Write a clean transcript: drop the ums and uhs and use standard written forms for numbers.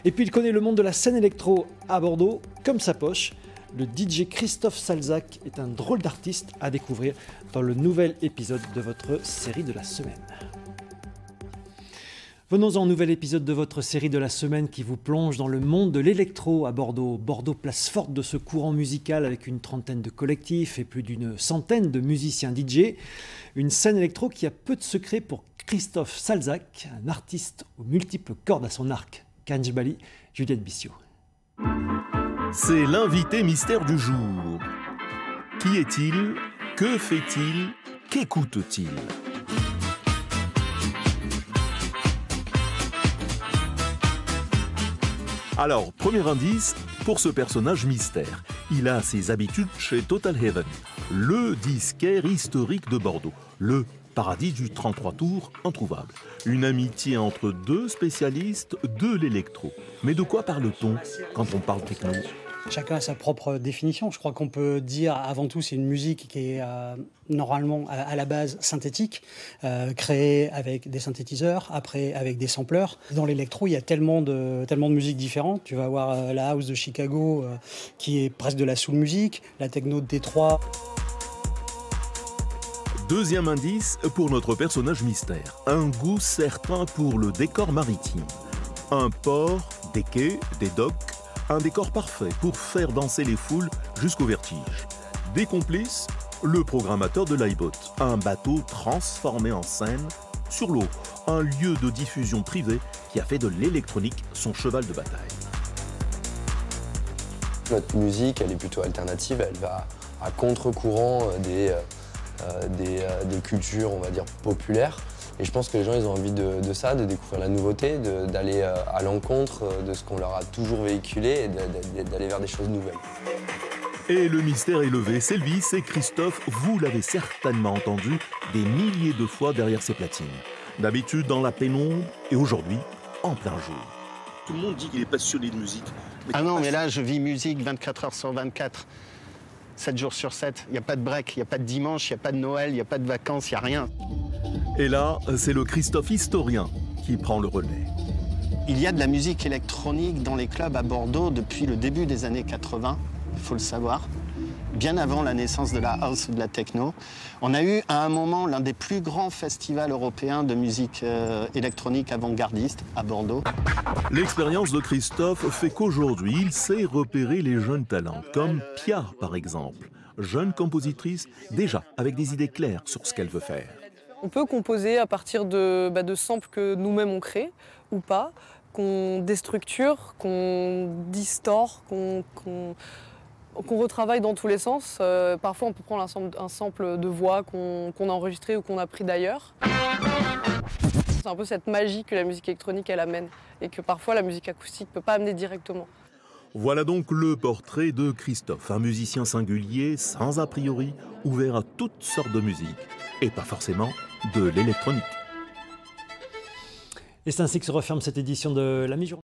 Et puis il connaît le monde de la scène électro à Bordeaux comme sa poche. Le DJ Christophe Salzac est un drôle d'artiste à découvrir dans le nouvel épisode de votre série de la semaine. Venons-en au nouvel épisode de votre série de la semaine qui vous plonge dans le monde de l'électro à Bordeaux. Bordeaux, place forte de ce courant musical avec une trentaine de collectifs et plus d'une centaine de musiciens DJ. Une scène électro qui a peu de secrets pour Christophe Salzac, un artiste aux multiples cordes à son arc. Kanjbali, Juliette Bissiot. C'est l'invité mystère du jour. Qui est-il? Que fait-il? Qu'écoute-t-il? Alors, premier indice pour ce personnage mystère. Il a ses habitudes chez Total Heaven, le disquaire historique de Bordeaux, le paradis du 33 tours introuvable. Une amitié entre deux spécialistes de l'électro. Mais de quoi parle-t-on quand on parle techno? Chacun a sa propre définition. Je crois qu'on peut dire, avant tout, c'est une musique qui est normalement à la base synthétique, créée avec des synthétiseurs, après avec des sampleurs. Dans l'électro, il y a tellement de musiques différentes. Tu vas avoir la house de Chicago, qui est presque de la soul music, la techno de Détroit. Deuxième indice pour notre personnage mystère. Un goût certain pour le décor maritime. Un port, des quais, des docks. Un décor parfait pour faire danser les foules jusqu'au vertige. Des complices, le programmateur de l'iBot, un bateau transformé en scène sur l'eau, un lieu de diffusion privé qui a fait de l'électronique son cheval de bataille. Notre musique, elle est plutôt alternative, elle va à contre-courant des cultures, on va dire, populaires. Et je pense que les gens, ils ont envie de ça, de découvrir la nouveauté, d'aller à l'encontre de ce qu'on leur a toujours véhiculé et d'aller vers des choses nouvelles. Et le mystère est levé, c'est lui, c'est Christophe, vous l'avez certainement entendu des milliers de fois derrière ses platines. D'habitude dans la pénombre et aujourd'hui en plein jour. Tout le monde dit qu'il est passionné de musique. Ah non, mais là, je vis musique 24 heures sur 24, 7 jours sur 7. Il n'y a pas de break, il n'y a pas de dimanche, il n'y a pas de Noël, il n'y a pas de vacances, il n'y a rien. Et là, c'est le Christophe historien qui prend le relais. Il y a de la musique électronique dans les clubs à Bordeaux depuis le début des années 80, il faut le savoir, bien avant la naissance de la house ou de la techno. On a eu à un moment l'un des plus grands festivals européens de musique électronique avant-gardiste à Bordeaux. L'expérience de Christophe fait qu'aujourd'hui, il sait repérer les jeunes talents, comme Pia par exemple, jeune compositrice déjà avec des idées claires sur ce qu'elle veut faire. On peut composer à partir de samples que nous-mêmes on crée ou pas, qu'on déstructure, qu'on distord, qu'on retravaille dans tous les sens. Parfois on peut prendre un sample de voix qu'on a enregistré ou qu'on a pris d'ailleurs. C'est un peu cette magie que la musique électronique elle amène et que parfois la musique acoustique ne peut pas amener directement. Voilà donc le portrait de Christophe, un musicien singulier, sans a priori, ouvert à toutes sortes de musique, et pas forcément de l'électronique. Et c'est ainsi que se referme cette édition de la mi-journée.